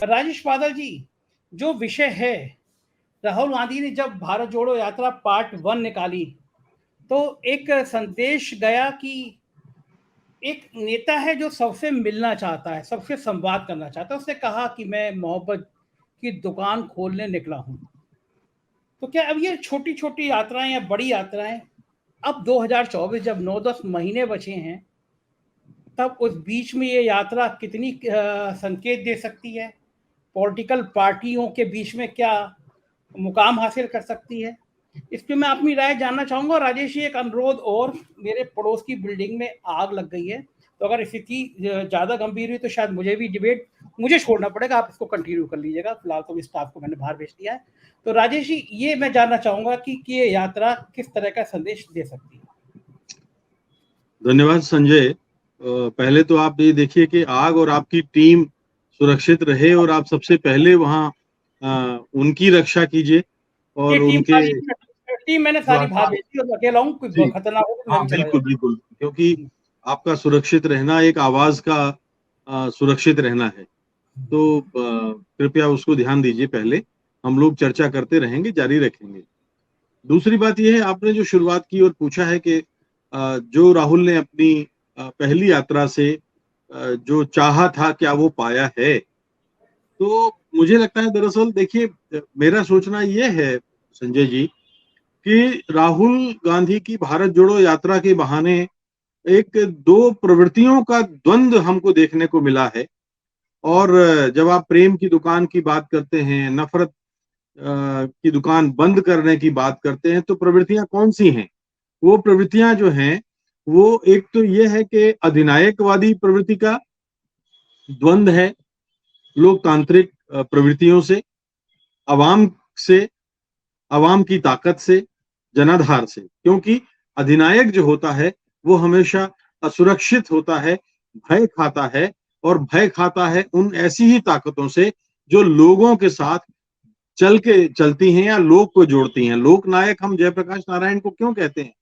राजेश बादल जी, जो विषय है, राहुल गांधी ने जब भारत जोड़ो यात्रा पार्ट 1 निकाली तो एक संदेश गया कि एक नेता है जो सबसे मिलना चाहता है, सबसे संवाद करना चाहता है। उसने कहा कि मैं मोहब्बत की दुकान खोलने निकला हूं। तो क्या अब ये छोटी छोटी यात्राएं या बड़ी यात्राएं, अब 2024 जब 9-10 महीने बचे हैं, तब उस बीच में ये यात्रा कितनी संकेत दे सकती है, पॉलिटिकल पार्टियों के बीच में क्या मुकाम हासिल कर सकती है, इस पे मैं अपनी राय जानना चाहूंगा। राजेश जी, एक अनुरोध और, मेरे पड़ोस की बिल्डिंग में आग लग गई है, तो अगर स्थिति ज्यादा गंभीर हुई तो शायद मुझे भी डिबेट मुझे छोड़ना पड़ेगा, आप इसको कंटिन्यू कर लीजिएगा। फिलहाल तो स्टाफ को मैंने बाहर भेज दिया है। तो राजेश जी, ये मैं जानना चाहूंगा कि ये यात्रा किस तरह का संदेश दे सकती है। धन्यवाद संजय। पहले तो आप ये देखिए कि आग और आपकी टीम सुरक्षित रहे और आप सबसे पहले वहां उनकी रक्षा कीजिए और टीम मैंने सारी बाहर भेज दी, और अकेला हूँ, कोई खतरनाक हो तो मैं भी चला बिल्कुल बिल्कुल, क्योंकि आपका सुरक्षित रहना एक आवाज का सुरक्षित रहना है। तो कृपया उसको ध्यान दीजिए। पहले हम लोग चर्चा करते रहेंगे, जारी रखेंगे। दूसरी बात यह है, आपने जो शुरुआत की और पूछा है कि जो राहुल ने अपनी पहली यात्रा से जो चाहा था क्या वो पाया है, तो मुझे लगता है दरअसल देखिए, मेरा सोचना यह है संजय जी कि राहुल गांधी की भारत जोड़ो यात्रा के बहाने एक दो प्रवृत्तियों का द्वंद्व हमको देखने को मिला है। और जब आप प्रेम की दुकान की बात करते हैं, नफरत की दुकान बंद करने की बात करते हैं, तो प्रवृत्तियां कौन सी हैं? वो प्रवृत्तियां जो हैं, वो एक तो ये है कि अधिनायकवादी प्रवृत्ति का द्वंद है लोकतांत्रिक प्रवृत्तियों से, अवाम से, अवाम की ताकत से, जनाधार से। क्योंकि अधिनायक जो होता है वो हमेशा असुरक्षित होता है, भय खाता है, और भय खाता है उन ऐसी ही ताकतों से जो लोगों के साथ चलती हैं या लोग को जोड़ती हैं। लोकनायक हम जयप्रकाश नारायण को क्यों कहते हैं?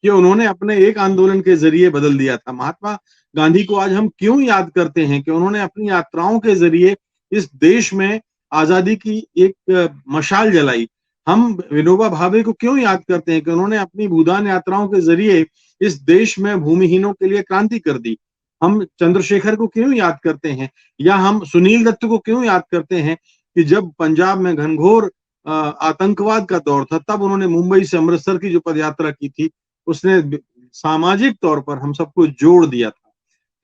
कि उन्होंने अपने एक आंदोलन के जरिए बदल दिया था। महात्मा गांधी को आज हम क्यों याद करते हैं? कि उन्होंने अपनी यात्राओं के जरिए इस देश में आजादी की एक मशाल जलाई। हम विनोबा भावे को क्यों याद करते हैं? कि उन्होंने अपनी भूदान यात्राओं के जरिए इस देश में भूमिहीनों के लिए क्रांति कर दी। हम चंद्रशेखर को क्यों याद करते हैं, या हम सुनील दत्त को क्यों याद करते हैं कि जब पंजाब में घनघोर आतंकवाद का दौर था, तब उन्होंने मुंबई से अमृतसर की जो पदयात्रा की थी, उसने सामाजिक तौर पर हम सबको जोड़ दिया था।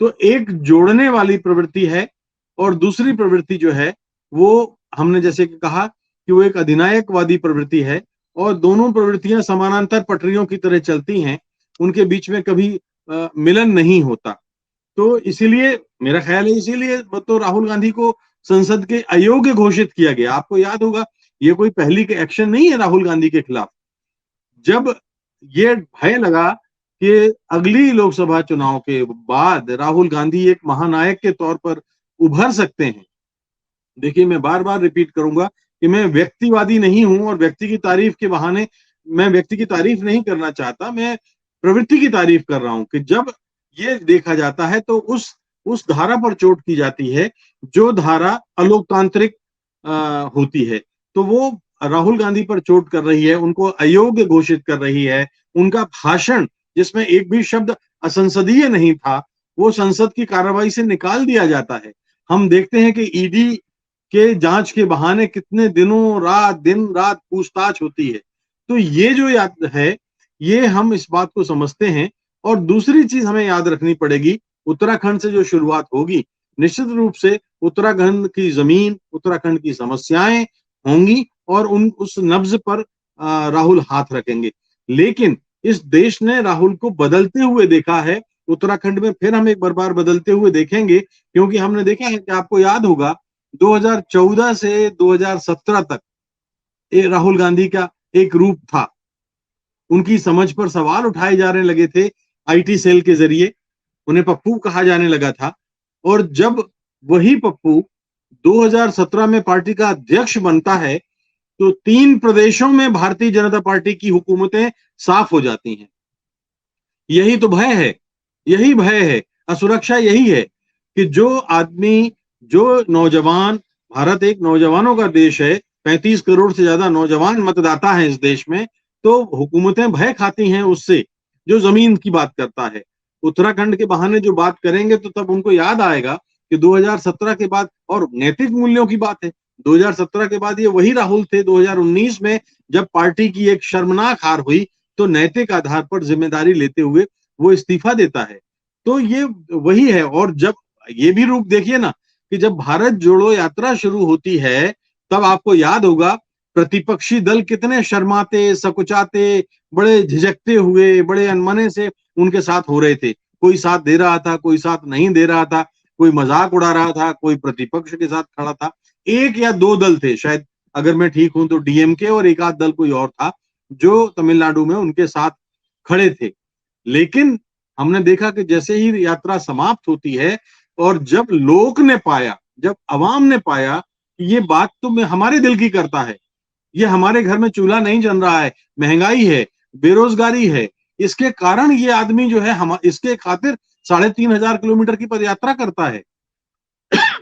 तो एक जोड़ने वाली प्रवृत्ति है, और दूसरी प्रवृत्ति जो है वो हमने जैसे कि कहा कि वो एक अधिनायकवादी प्रवृत्ति है, और दोनों प्रवृत्तियां समानांतर पटरियों की तरह चलती हैं, उनके बीच में कभी मिलन नहीं होता। तो इसीलिए मेरा ख्याल है, इसीलिए तो राहुल गांधी को संसद के अयोग्य घोषित किया गया। आपको याद होगा, ये कोई पहली के एक्शन नहीं है राहुल गांधी के खिलाफ। जब ये भय लगा कि अगली लोकसभा चुनाव के बाद राहुल गांधी एक महानायक के तौर पर उभर सकते हैं। देखिए, मैं बार बार रिपीट करूंगा कि मैं व्यक्तिवादी नहीं हूं, और व्यक्ति की तारीफ के बहाने मैं व्यक्ति की तारीफ नहीं करना चाहता, मैं प्रवृत्ति की तारीफ कर रहा हूं कि जब ये देखा जाता है तो उस धारा पर चोट की जाती है जो धारा अलोकतांत्रिक होती है। तो वो राहुल गांधी पर चोट कर रही है, उनको अयोग्य घोषित कर रही है। उनका भाषण जिसमें एक भी शब्द असंसदीय नहीं था, वो संसद की कार्रवाई से निकाल दिया जाता है। हम देखते हैं कि ईडी के जांच के बहाने कितने दिन रात पूछताछ होती है। तो ये जो याद है, ये हम इस बात को समझते हैं। और दूसरी चीज हमें याद रखनी पड़ेगी, उत्तराखंड से जो शुरुआत होगी, निश्चित रूप से उत्तराखंड की जमीन, उत्तराखंड की समस्याएं होंगी, और उस नब्ज पर राहुल हाथ रखेंगे। लेकिन इस देश ने राहुल को बदलते हुए देखा है। उत्तराखंड में फिर हम एक बार बदलते हुए देखेंगे, क्योंकि हमने देखा है कि आपको याद होगा 2014 से 2017 तक राहुल गांधी का एक रूप था। उनकी समझ पर सवाल उठाए जाने लगे थे आईटी सेल के जरिए, उन्हें पप्पू कहा जाने लगा था। और जब वही पप्पू 2017 में पार्टी का अध्यक्ष बनता है, तो 3 प्रदेशों में भारतीय जनता पार्टी की हुकूमतें साफ हो जाती हैं। यही तो भय है, यही भय है, असुरक्षा यही है कि जो आदमी, जो नौजवान भारत एक नौजवानों का देश है, 35 करोड़ से ज्यादा नौजवान मतदाता हैं इस देश में, तो हुकूमतें भय खाती हैं उससे जो जमीन की बात करता है। उत्तराखंड के बहाने जो बात करेंगे तो तब उनको याद आएगा कि 2017 के बाद, और नैतिक मूल्यों की बात है, 2017 के बाद ये वही राहुल थे 2019 में जब पार्टी की एक शर्मनाक हार हुई तो नैतिक आधार पर जिम्मेदारी लेते हुए वो इस्तीफा देता है। तो ये वही है। और जब ये भी रूप देखिए ना कि जब भारत जोड़ो यात्रा शुरू होती है तब आपको याद होगा प्रतिपक्षी दल कितने शर्माते, सकुचाते, बड़े झिझकते हुए, बड़े अनमने से उनके साथ हो रहे थे। कोई साथ दे रहा था, कोई साथ नहीं दे रहा था, कोई मजाक उड़ा रहा था, कोई प्रतिपक्ष के साथ खड़ा था। एक या दो दल थे शायद, अगर मैं ठीक हूं तो डीएमके, और एक आध दल कोई और था जो तमिलनाडु में उनके साथ खड़े थे। लेकिन हमने देखा कि जैसे ही यात्रा समाप्त होती है और जब लोक ने पाया, जब अवाम ने पाया कि ये बात तो हमारे दिल की करता है, ये हमारे घर में चूल्हा नहीं जल रहा है, महंगाई है, बेरोजगारी है, इसके कारण ये आदमी जो है हम इसके खातिर 3,500 किलोमीटर की पदयात्रा करता है।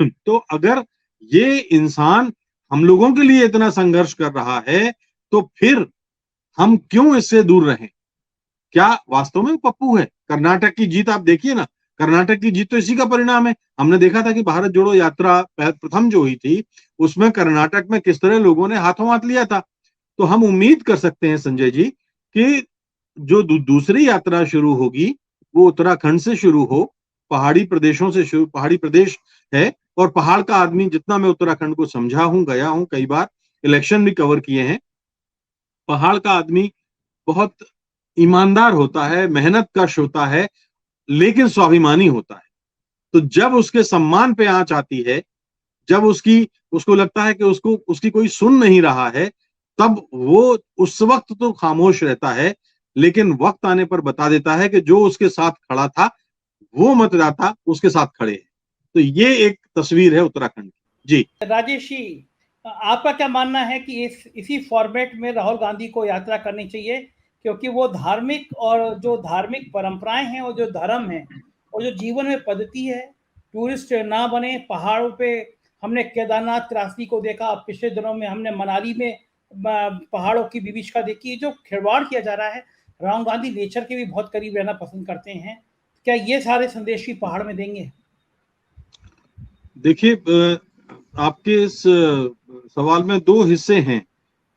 तो अगर ये इंसान हम लोगों के लिए इतना संघर्ष कर रहा है तो फिर हम क्यों इससे दूर रहें? क्या वास्तव में पप्पू है? कर्नाटक की जीत आप देखिए ना, कर्नाटक की जीत तो इसी का परिणाम है। हमने देखा था कि भारत जोड़ो यात्रा प्रथम जो हुई थी उसमें कर्नाटक में किस तरह लोगों ने हाथों हाथ लिया था। तो हम उम्मीद कर सकते हैं संजय जी कि जो दूसरी यात्रा शुरू होगी वो उत्तराखंड से शुरू हो, पहाड़ी प्रदेशों से शुरू, पहाड़ी प्रदेश है और पहाड़ का आदमी, जितना मैं उत्तराखंड को समझा हूं, गया हूं कई बार, इलेक्शन भी कवर किए हैं, पहाड़ का आदमी बहुत ईमानदार होता है, मेहनत कश होता है, लेकिन स्वाभिमानी होता है। तो जब उसके सम्मान पे आंच आती है, जब उसको लगता है कि उसकी कोई सुन नहीं रहा है, तब वो उस वक्त तो खामोश रहता है, लेकिन वक्त आने पर बता देता है कि जो उसके साथ खड़ा था वो मतदाता उसके साथ खड़े हैं। तो ये एक तस्वीर है उत्तराखंड की। जी राजेश जी, आपका क्या मानना है कि इसी फॉर्मेट में राहुल गांधी को यात्रा करनी चाहिए, क्योंकि वो धार्मिक और जो धार्मिक परंपराएं हैं और जो धर्म है और जो जीवन में पद्धति है, टूरिस्ट ना बने पहाड़ों पे। हमने केदारनाथ त्रासदी को देखा, पिछले दिनों में हमने मनाली में पहाड़ों की विभीषिका देखी। जो खिलवाड़ किया जा रहा है, राहुल गांधी नेचर के भी बहुत करीब रहना पसंद करते हैं, क्या ये सारे संदेश भी पहाड़ में देंगे? देखिए, आपके इस सवाल में दो हिस्से हैं।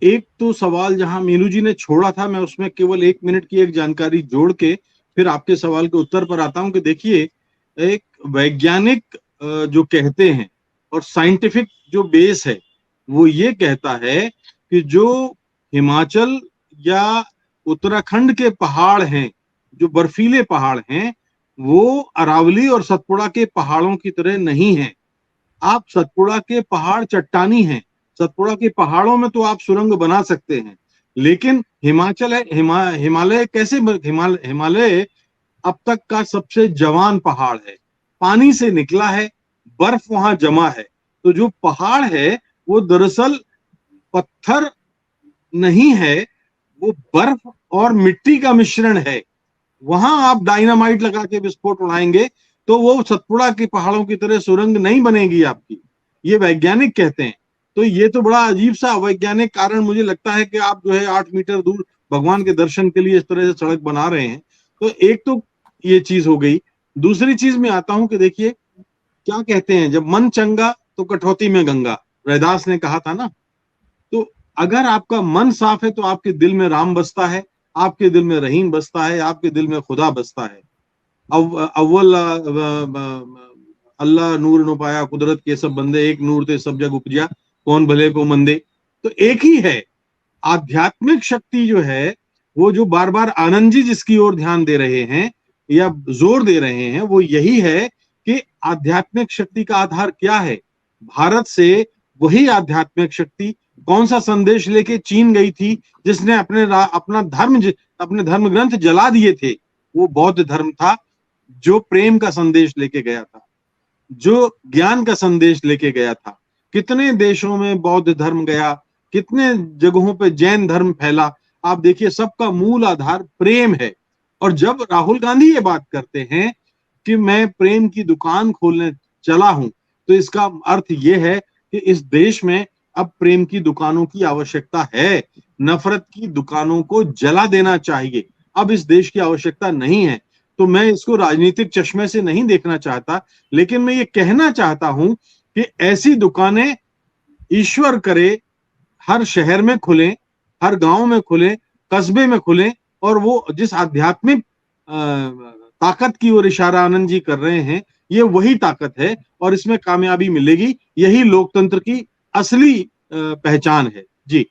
एक तो सवाल जहां मीनू जी ने छोड़ा था, मैं उसमें केवल 1 मिनट की एक जानकारी जोड़ के फिर आपके सवाल के उत्तर पर आता हूं कि देखिए, एक वैज्ञानिक जो कहते हैं और साइंटिफिक जो बेस है वो ये कहता है कि जो हिमाचल या उत्तराखंड के पहाड़ हैं, जो बर्फीले पहाड़ हैं, वो अरावली और सतपुड़ा के पहाड़ों की तरह नहीं है। आप सतपुड़ा के पहाड़ चट्टानी हैं, सतपुड़ा के पहाड़ों में तो आप सुरंग बना सकते हैं, लेकिन हिमाचल है, हिमालय कैसे, हिमालय अब तक का सबसे जवान पहाड़ है, पानी से निकला है, बर्फ वहां जमा है। तो जो पहाड़ है वो दरअसल पत्थर नहीं है, वो बर्फ और मिट्टी का मिश्रण है। वहां आप डायनामाइट लगा के विस्फोट उड़ाएंगे तो वो सतपुड़ा के पहाड़ों की तरह सुरंग नहीं बनेगी आपकी, ये वैज्ञानिक कहते हैं। तो ये तो बड़ा अजीब सा वैज्ञानिक कारण मुझे लगता है कि आप जो है 8 मीटर दूर भगवान के दर्शन के लिए इस तरह से सड़क बना रहे हैं। तो एक तो ये चीज हो गई। दूसरी चीज में आता हूं कि देखिए, क्या कहते हैं, जब मन चंगा तो कटौती में गंगा, रैदास ने कहा था ना। तो अगर आपका मन साफ है तो आपके दिल में राम बसता है, आपके दिल में रहीम बसता है, आपके दिल में खुदा बसता है। अव्वल अल्लाह नूर न पाया कुदरत के सब बंदे, एक नूर ते सब जग उपजिया, कौन भले को मंदे। तो एक ही है आध्यात्मिक शक्ति जो है, वो जो बार बार आनंद जी जिसकी ओर ध्यान दे रहे हैं या जोर दे रहे हैं, वो यही है कि आध्यात्मिक शक्ति का आधार क्या है। भारत से वही आध्यात्मिक शक्ति कौन सा संदेश लेके चीन गई थी, जिसने अपने धर्म ग्रंथ जला दिए थे? वो बौद्ध धर्म था, जो प्रेम का संदेश लेके गया था, जो ज्ञान का संदेश लेके गया था। कितने देशों में बौद्ध धर्म गया, कितने जगहों पे जैन धर्म फैला। आप देखिए, सबका मूल आधार प्रेम है। और जब राहुल गांधी ये बात करते हैं कि मैं प्रेम की दुकान खोलने चला हूं, तो इसका अर्थ ये है कि इस देश में अब प्रेम की दुकानों की आवश्यकता है, नफरत की दुकानों को जला देना चाहिए, अब इस देश की आवश्यकता नहीं है। तो मैं इसको राजनीतिक चश्मे से नहीं देखना चाहता, लेकिन मैं ये कहना चाहता हूं कि ऐसी दुकानें ईश्वर करे हर शहर में खुलें, हर गांव में खुलें, कस्बे में खुलें, और वो जिस आध्यात्मिक ताकत की ओर इशारा आनंद जी कर रहे हैं, ये वही ताकत है और इसमें कामयाबी मिलेगी। यही लोकतंत्र की असली पहचान है। जी।